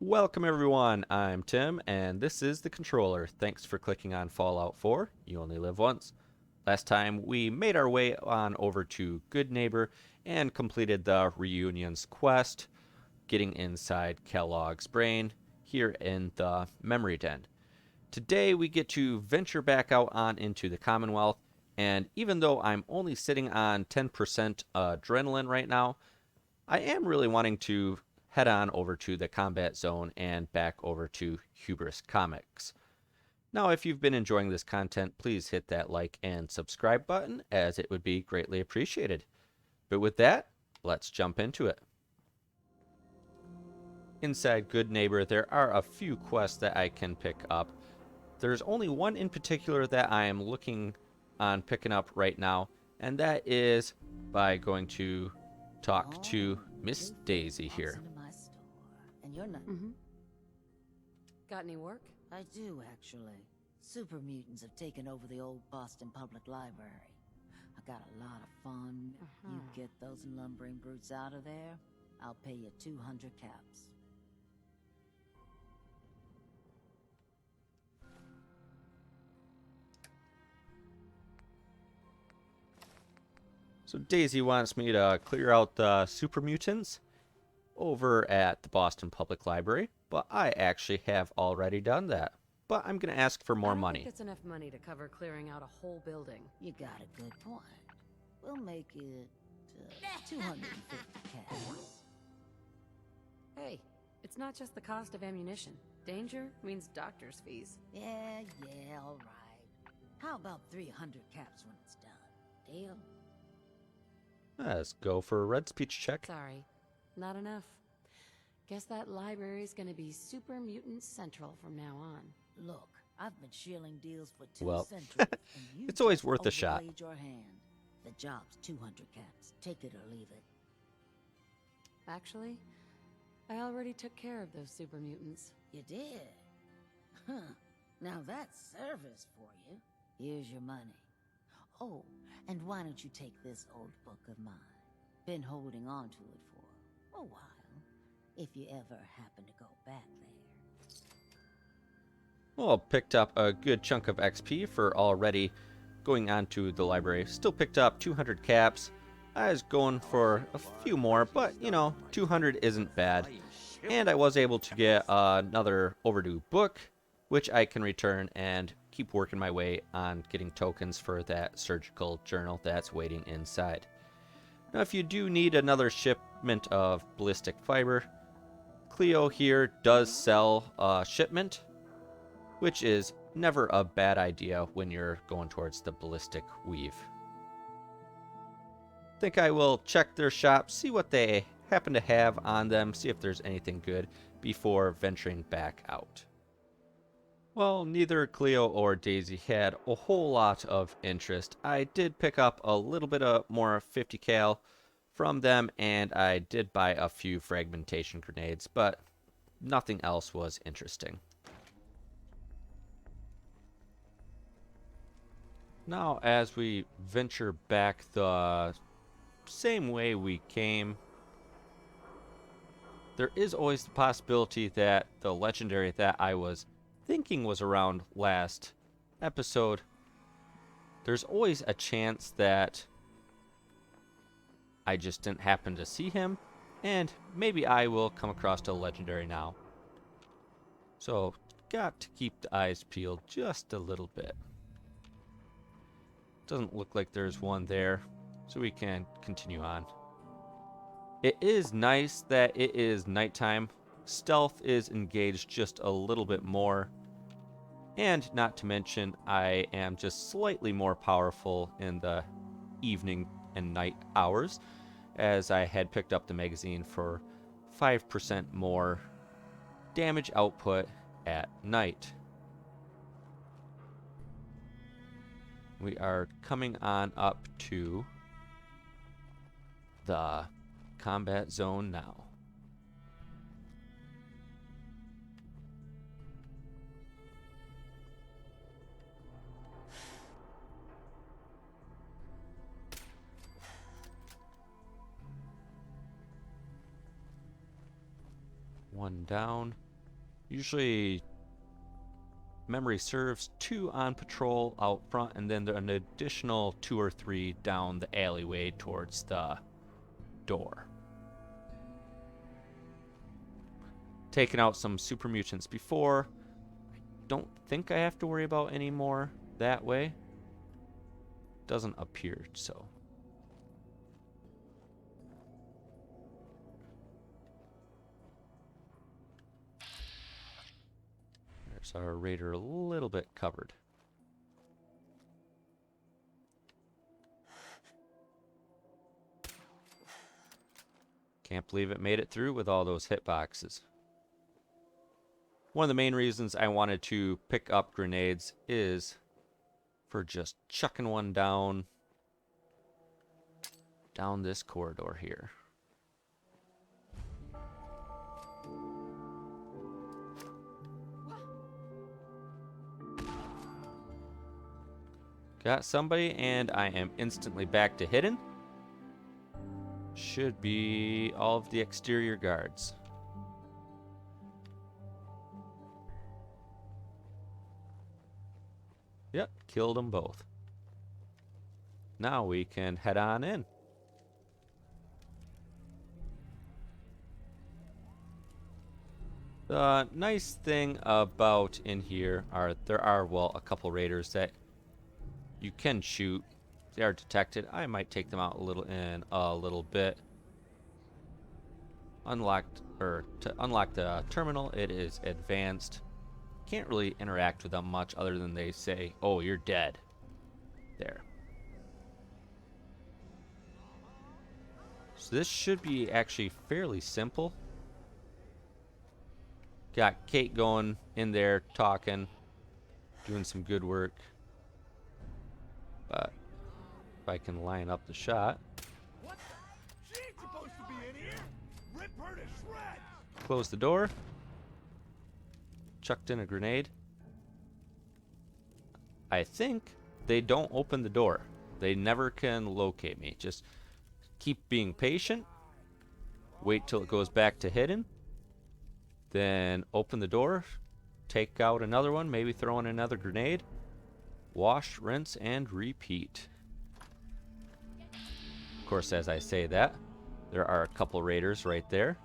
Welcome everyone, I'm Tim, and this is The Controller. Thanks for clicking on Fallout 4, You Only Live Once. Last time we made our way on over to Good Neighbor and completed the Reunions quest, getting inside Kellogg's brain here in the Memory Den. Today we get to venture back out on into the Commonwealth, and even though I'm only sitting on 10% adrenaline right now, I am really wanting to head on over to the combat zone and back over to Hubris Comics. Now, if you've been enjoying this content, please hit that like and subscribe button, as it would be greatly appreciated. But with that, let's jump into it. Inside Good Neighbor, there are a few quests that I can pick up. There's only one in particular that I am looking on picking up right now, and that is by going to talk to Miss Daisy here. And you're not. Got any work? I do, actually. Super mutants have taken over the old Boston Public Library. I got a lot of fun. You get those lumbering brutes out of there, I'll pay you 200 caps. So Daisy wants me to clear out the super mutants over at the Boston Public Library, but I actually have already done that. But I'm going to ask for more I don't money. think it's enough money to cover clearing out a whole building. You got a good point. We'll make it 250 caps. Hey, it's not just the cost of ammunition. Danger means doctor's fees. Yeah, all right. How about 300 caps when it's done? Deal? Let's go for a red speech check. Sorry, not enough. Guess that library's gonna be Super Mutant Central from now on. Look, I've been shilling deals for 2 Well, centuries, and you it's always just worth a shot. overplayed your hand. The job's 200 caps. Take it or leave it. Actually, I already took care of those super mutants. You did? Huh. Now that's service for you. Here's your money. Oh, and why don't you take this old book of mine? Been holding on to it for a while, if you ever happen to go back there. Well, picked up a good chunk of XP for already going on to the library. Still picked up 200 caps. I was going for a few more, but you know, 200 isn't bad. And I was able to get another overdue book, which I can return and keep working my way on getting tokens for that surgical journal that's waiting inside. Now, if you do need another shipment of ballistic fiber, Cleo here does sell a shipment, which is never a bad idea when you're going towards the ballistic weave. Think I will check their shop, see what they happen to have on them, see if there's anything good before venturing back out. Well, neither Cleo or Daisy had a whole lot of interest. I did pick up a little bit of more 50 cal from them, and I did buy a few fragmentation grenades, but nothing else was interesting. Now, as we venture back the same way we came, there is always the possibility that the legendary that I was thinking was around last episode, there's always a chance that I just didn't happen to see him, and maybe I will come across a legendary now. So, got to keep the eyes peeled just a little bit. Doesn't look like there's one there, so we can continue on. It is nice that it is nighttime. Stealth is engaged just a little bit more. And not to mention, I am just slightly more powerful in the evening and night hours, as I had picked up the magazine for 5% more damage output at night. We are coming on up to the combat zone now. One down. Usually, memory serves 2 on patrol out front, and then an additional 2 or 3 down the alleyway towards the door. Taken out some super mutants before. I don't think I have to worry about any more that way. Doesn't appear so. There's our raider a little bit covered. Can't believe it made it through with all those hitboxes. One of the main reasons I wanted to pick up grenades is for just chucking one down this corridor here. Got somebody, and I am instantly back to hidden. Should be all of the exterior guards. Yep, killed them both. Now we can head on in. The nice thing about in here are there are, well, a couple raiders that you can shoot. They are detected. I might take them out in a little bit. To unlock the terminal, it is advanced. Can't really interact with them much other than they say, "Oh, you're dead." There. So this should be actually fairly simple. Got Kate going in there talking, doing some good work. But if I can line up the shot. What the? She ain't supposed to be in here. Rip her to shreds. Close the door. Chucked in a grenade. I think they don't open the door. They never can locate me. Just keep being patient. Wait till it goes back to hidden. Then open the door. Take out another one. Maybe throw in another grenade. Wash, rinse, and repeat. Of course, as I say that, there are a couple raiders right there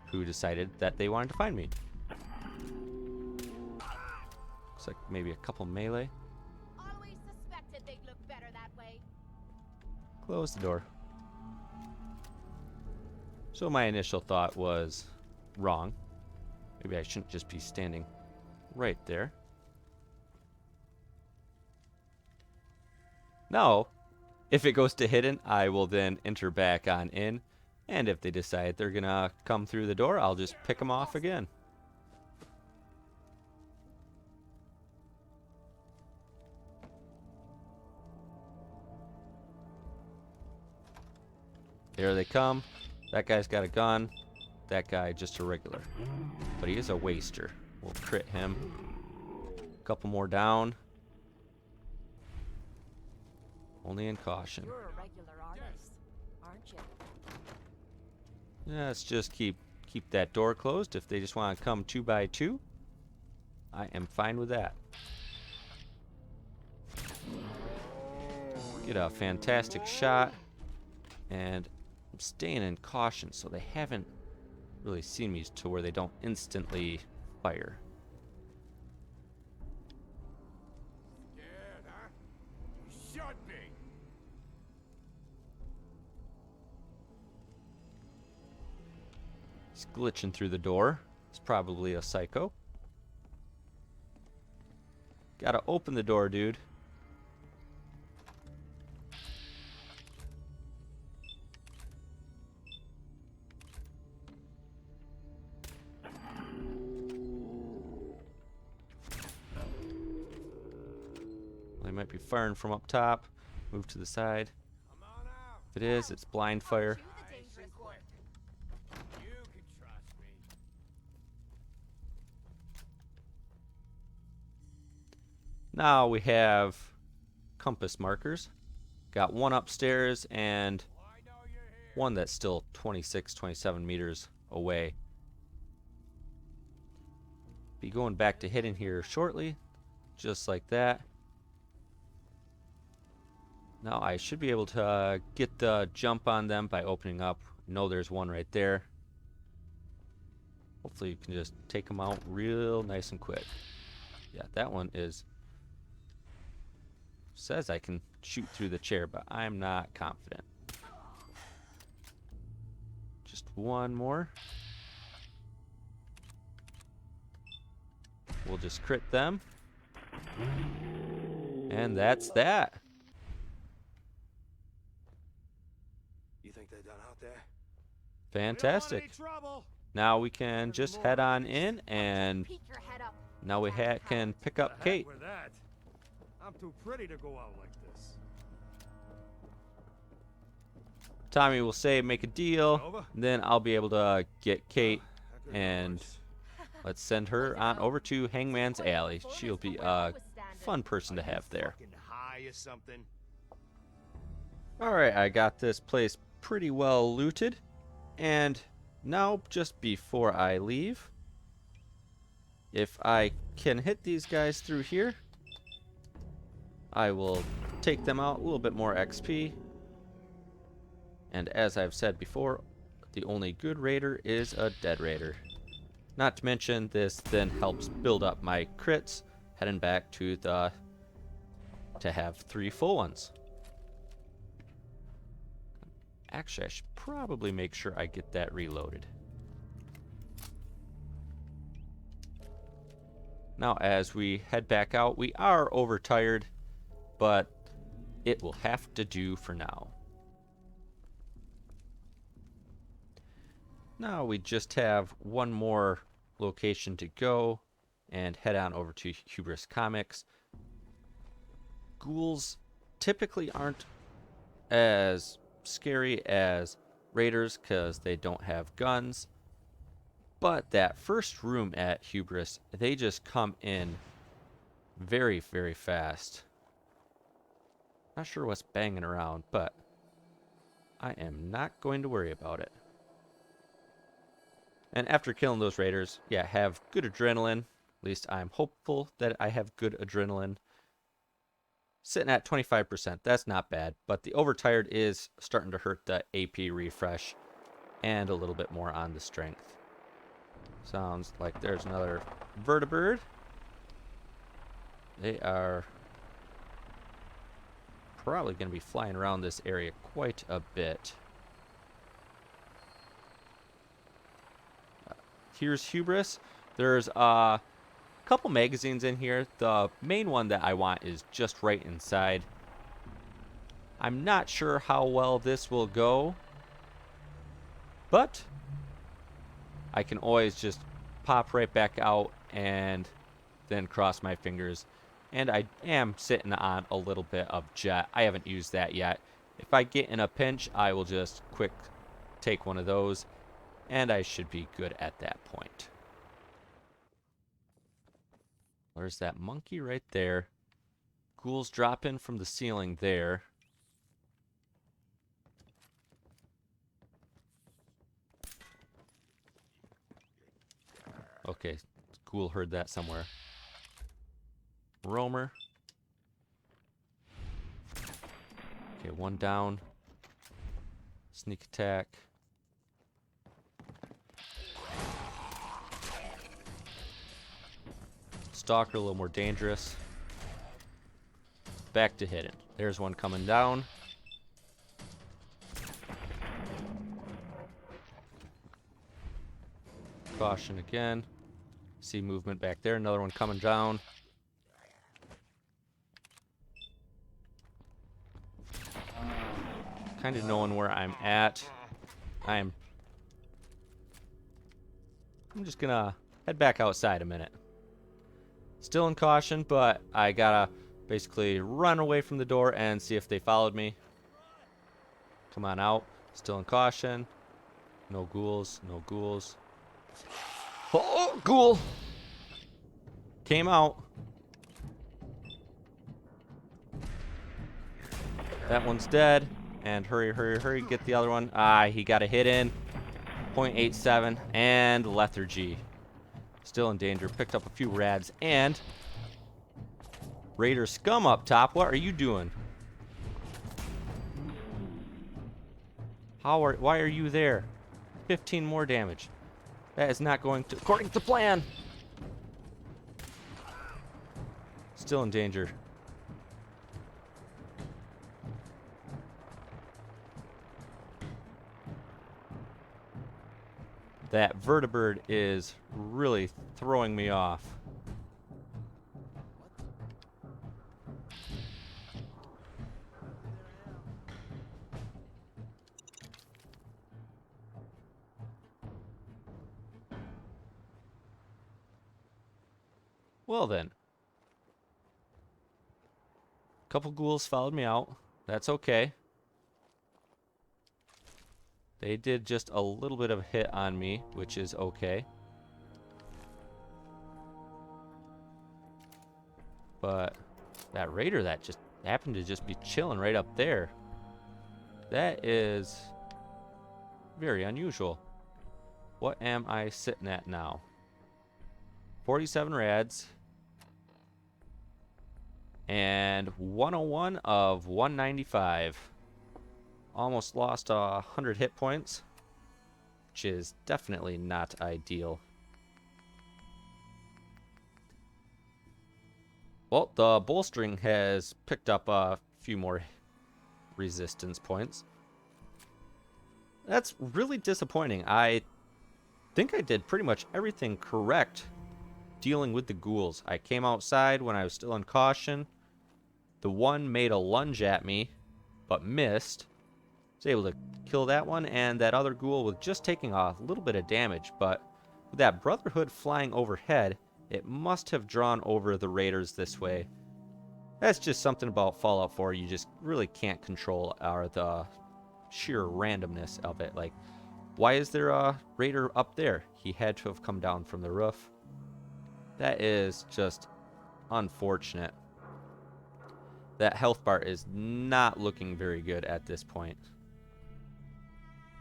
who decided that they wanted to find me. Looks like maybe a couple melee. Always suspected they'd look better that way. Close the door. So my initial thought was wrong. Maybe I shouldn't just be standing right there. Now, if it goes to hidden, I will then enter back on in. And if they decide they're gonna come through the door, I'll just pick them off again. There they come. That guy's got a gun. That guy just a regular. But he is a waster. We'll crit him. A couple more down. Only in caution. You're a regular artist, aren't you? Yeah, let's just keep that door closed. If they just want to come 2 by 2, I am fine with that. Get a fantastic shot. And I'm staying in caution so they haven't really seen me to where they don't instantly fire. Scared, huh? You should be. He's glitching through the door. It's probably a psycho. Gotta open the door, dude. They might be firing from up top. Move to the side. Come on out. If it is, it's blind fire. Do the dangerous work. You can trust me. Now we have compass markers. Got one upstairs and I know you're here. one that's still 26, 27 meters away. be going back to hidden here shortly. Just like that. Now I should be able to get the jump on them by opening up. No, there's one right there. Hopefully you can just take them out real nice and quick. Yeah, that one is... says I can shoot through the chair, but I'm not confident. Just one more. We'll just crit them. And that's that. You think they're done out there? Fantastic. We don't want any trouble. Now we can just head on in, and Peek your head up. now we can pick up The heck Kate. with that. I'm too pretty to go out like this. Tommy will say make a deal, Over? then I'll be able to get Kate, That could be and worse. let's send her on over to Hangman's Alley. She'll be a fun person to have there. Fucking high or something. Alright, I got this place pretty well looted, and now just before I leave, if I can hit these guys through here, I will take them out, a little bit more XP. And as I've said before, the only good raider is a dead raider. Not to mention, this then helps build up my crits, heading back to have 3 full ones. Actually, I should probably make sure I get that reloaded. Now, as we head back out, we are overtired, but it will have to do for now. Now we just have one more location to go and head on over to Hubris Comics. Ghouls typically aren't as scary as raiders because they don't have guns, but that first room at Hubris, they just come in very, very fast. Not sure what's banging around, but I am not going to worry about it. And after killing those raiders, yeah, have good adrenaline. At least I'm hopeful that I have good adrenaline. Sitting at 25%, that's not bad, but the overtired is starting to hurt the AP refresh and a little bit more on the strength. Sounds like there's another vertibird. They are probably going to be flying around this area quite a bit. Here's Hubris. There's a couple magazines in here. The main one that I want is just right inside. I'm not sure how well this will go, but I can always just pop right back out and then cross my fingers. And I am sitting on a little bit of jet. I haven't used that yet. If I get in a pinch, I will just quick take one of those, and I should be good at that point. There's that monkey right there. Ghouls dropping from the ceiling there. Okay, ghoul heard that somewhere. Roamer. Okay, one down. Sneak attack. Stalker, a little more dangerous. Back to hidden. There's one coming down. Caution again. See movement back there. Another one coming down. Kind of knowing where I'm at. I'm just gonna head back outside a minute. Still in caution, but I gotta basically run away from the door and see if they followed me. Come on out. Still in caution. No ghouls. No ghouls. Oh, ghoul! Came out. That one's dead. And hurry, hurry, hurry, get the other one. Ah, he got a hit in. 0.87 and lethargy. Still in danger. Picked up a few rads. And Raider Scum up top. What are you doing? Why are you there? 15 more damage. That is not going to according to plan. Still in danger. That vertibird is really throwing me off. Well then. Couple ghouls followed me out. That's okay. They did just a little bit of a hit on me, which is okay. But that raider that just happened to just be chilling right up there. That is very unusual. What am I sitting at now? 47 rads. And 101 of 195. Almost lost 100 hit points, which is definitely not ideal. Well, the bolstering has picked up a few more resistance points. That's really disappointing. I think I did pretty much everything correct dealing with the ghouls. I came outside when I was still in caution. The one made a lunge at me, but missed. Was able to kill that one, and that other ghoul was just taking a little bit of damage, but with that Brotherhood flying overhead, it must have drawn over the raiders this way. That's just something about Fallout 4 you just really can't control, or the sheer randomness of it. Like, why is there a raider up there? He had to have come down from the roof. That is just unfortunate. That health bar is not looking very good at this point.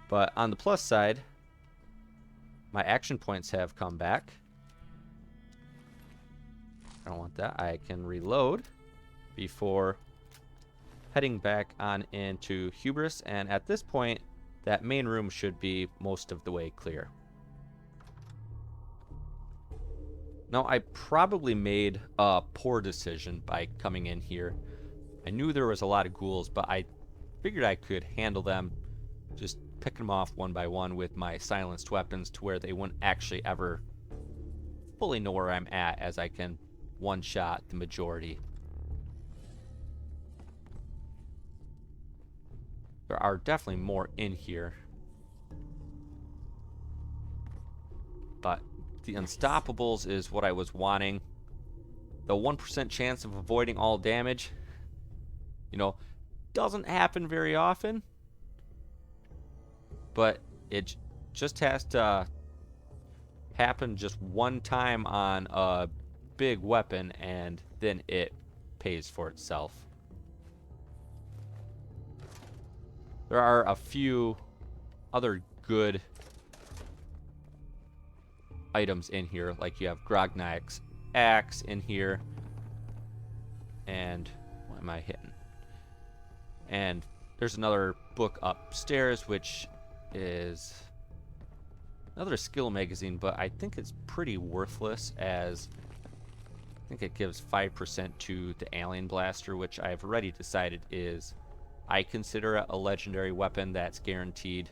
But on the plus side, my action points have come back. I don't want that. I can reload before heading back on into Hubris. And at this point, that main room should be most of the way clear. Now, I probably made a poor decision by coming in here. I knew there was a lot of ghouls, but I figured I could handle them, just picking them off one by one with my silenced weapons to where they wouldn't actually ever fully know where I'm at, as I can one-shot the majority. There are definitely more in here, but the Unstoppables is what I was wanting. The 1% chance of avoiding all damage, you know, doesn't happen very often, but it just has to happen just one time on a big weapon, and then it pays for itself. There are a few other good items in here, like you have Grognak's axe in here, and what am I hitting? And there's another book upstairs, which is another skill magazine, but I think it's pretty worthless, as I think it gives 5% to the Alien Blaster, which I've already decided is, I consider it a legendary weapon that's guaranteed,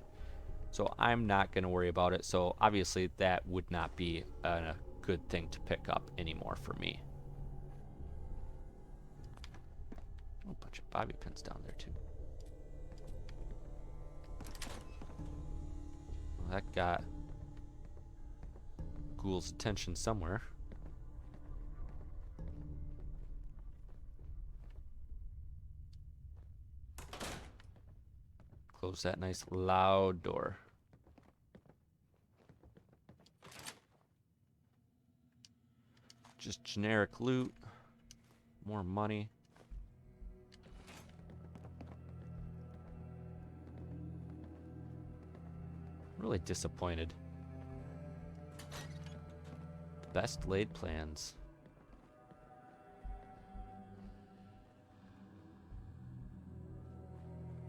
so I'm not going to worry about it. So obviously that would not be a good thing to pick up anymore for me. Oh, a bunch of bobby pins down there too. Well, that got Ghoul's attention somewhere. Close that nice loud door. Just generic loot. More money. Really disappointed. Best laid plans.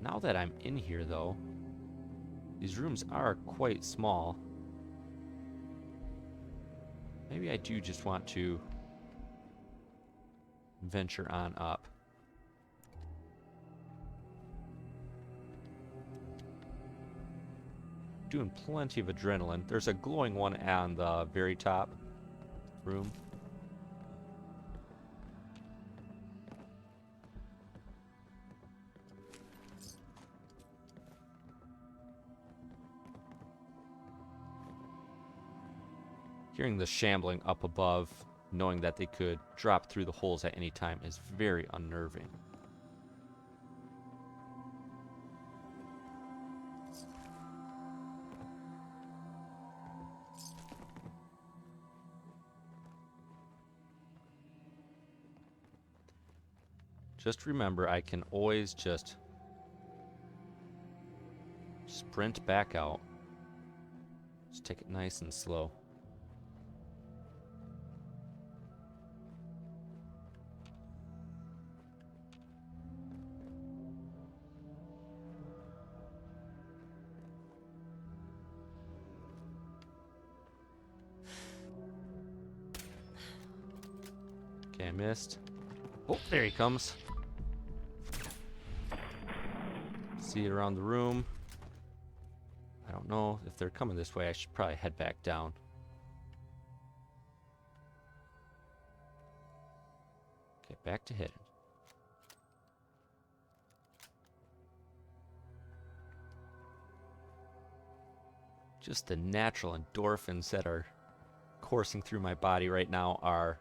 Now that I'm in here, though, these rooms are quite small. Maybe I do just want to venture on up. Doing plenty of adrenaline. There's a glowing one on the very top room. Hearing the shambling up above, knowing that they could drop through the holes at any time, is very unnerving. Just remember, I can always just sprint back out. Just take it nice and slow. Okay, I missed. Oh, there he comes. See it around the room. I don't know if they're coming this way. I should probably head back down. Okay, back to hidden. Just the natural endorphins that are coursing through my body right now are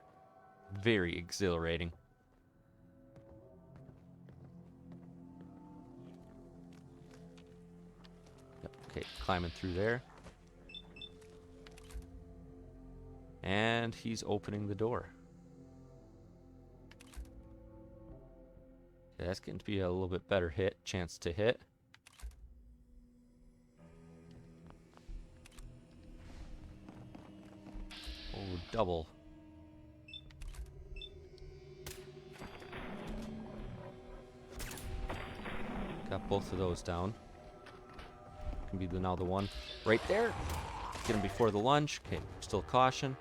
very exhilarating. Yep, okay, climbing through there. And he's opening the door. Okay, that's getting to be a little bit better chance to hit. Oh, double. Got both of those down. Can be now the one right there. Get him before the lunge. Okay, still caution.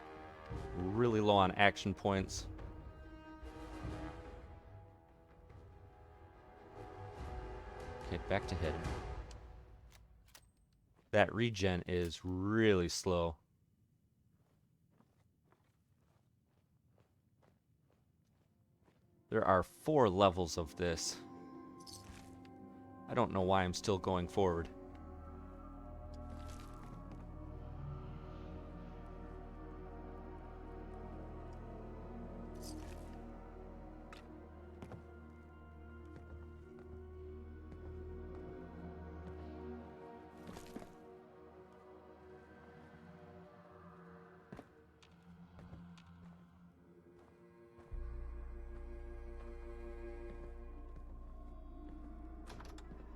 Really low on action points. Okay, back to hit. That regen is really slow. There are 4 levels of this. I don't know why I'm still going forward.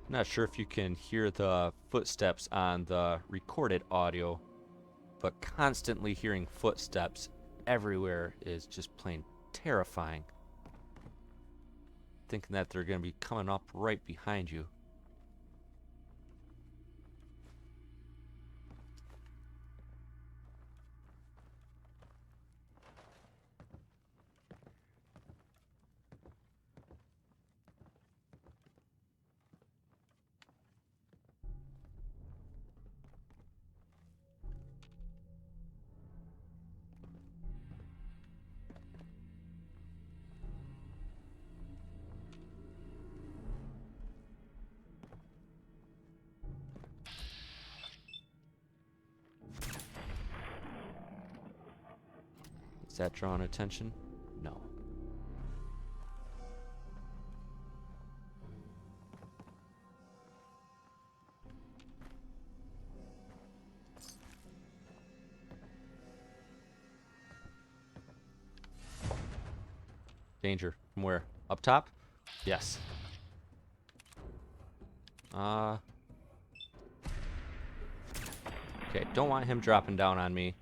Not sure if you can hear the footsteps on the recorded audio, but constantly hearing footsteps everywhere is just plain terrifying. Thinking that they're going to be coming up right behind you. Is that drawing attention? No. Danger. From where? Up top? Yes. Okay, don't want him dropping down on me.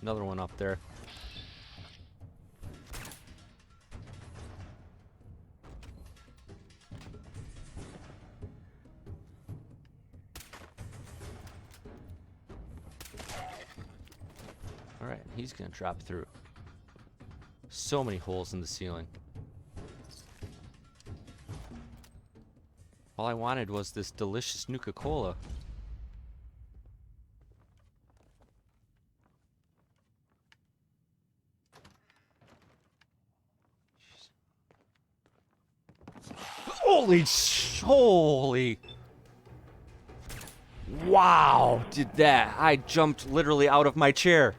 Another one up there. Alright, he's gonna drop through. So many holes in the ceiling. All I wanted was this delicious Nuka-Cola. Holy. Wow, did that. I jumped literally out of my chair.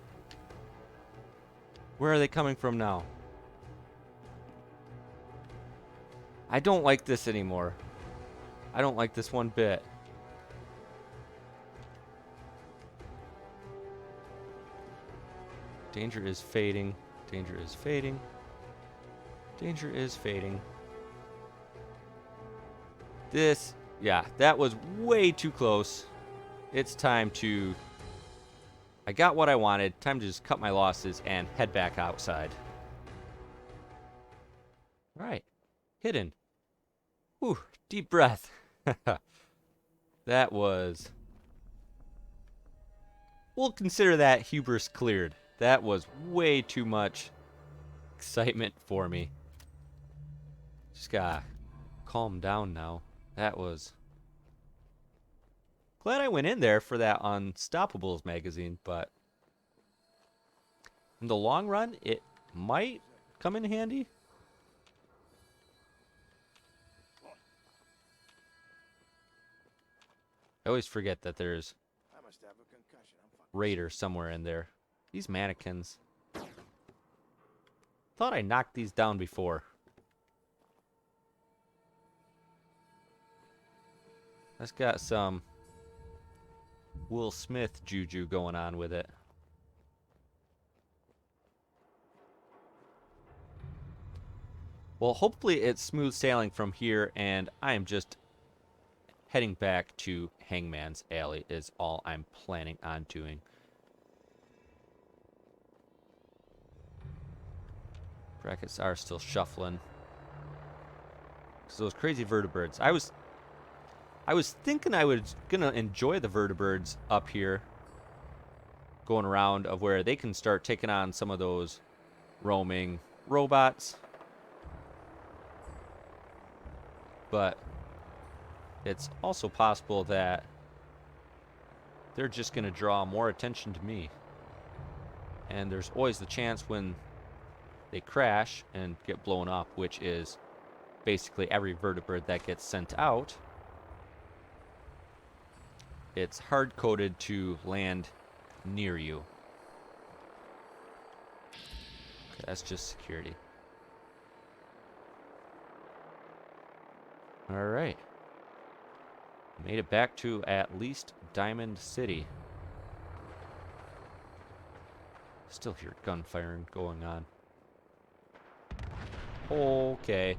Where are they coming from now? I don't like this anymore. I don't like this one bit. Danger is fading. Danger is fading. Danger is fading. This, yeah, that was way too close. It's time to... I got what I wanted. Time to just cut my losses and head back outside. Alright. Hidden. Whew, deep breath. That was... We'll consider that hubris cleared. That was way too much excitement for me. Just gotta calm down now. That was... Glad I went in there for that Unstoppables magazine, but in the long run, it might come in handy. I always forget that there's Raider somewhere in there. These mannequins. Thought I knocked these down before. That's got some Will Smith juju going on with it. Well, hopefully it's smooth sailing from here, and I am just heading back to Hangman's Alley is all I'm planning on doing. Brackets are still shuffling. So those crazy vertibirds. I was thinking I was gonna enjoy the vertibirds up here, going around, of where they can start taking on some of those roaming robots. But it's also possible that they're just gonna draw more attention to me. And there's always the chance when they crash and get blown up, which is basically every vertibird that gets sent out. It's hard-coded to land near you. Okay, that's just security. Alright. Made it back to at least Diamond City. Still hear gunfiring going on. Okay.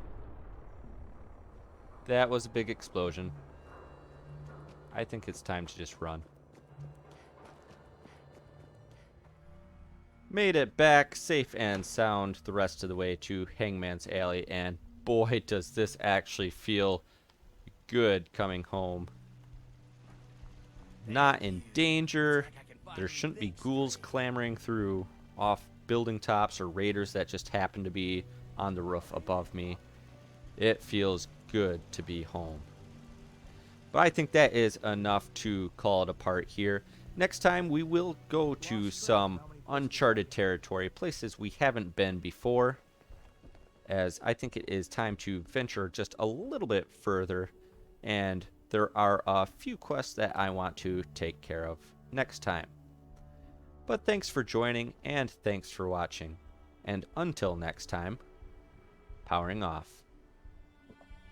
That was a big explosion. I think it's time to just run. Made it back safe and sound the rest of the way to Hangman's Alley, and boy does this actually feel good coming home. Not in danger. There shouldn't be ghouls clamoring through off building tops or raiders that just happen to be on the roof above me. It feels good to be home. But I think that is enough to call it apart here. Next time we will go to some uncharted territory, places we haven't been before, as I think it is time to venture just a little bit further, and there are a few quests that I want to take care of next time. But thanks for joining, and thanks for watching. And until next time, powering off.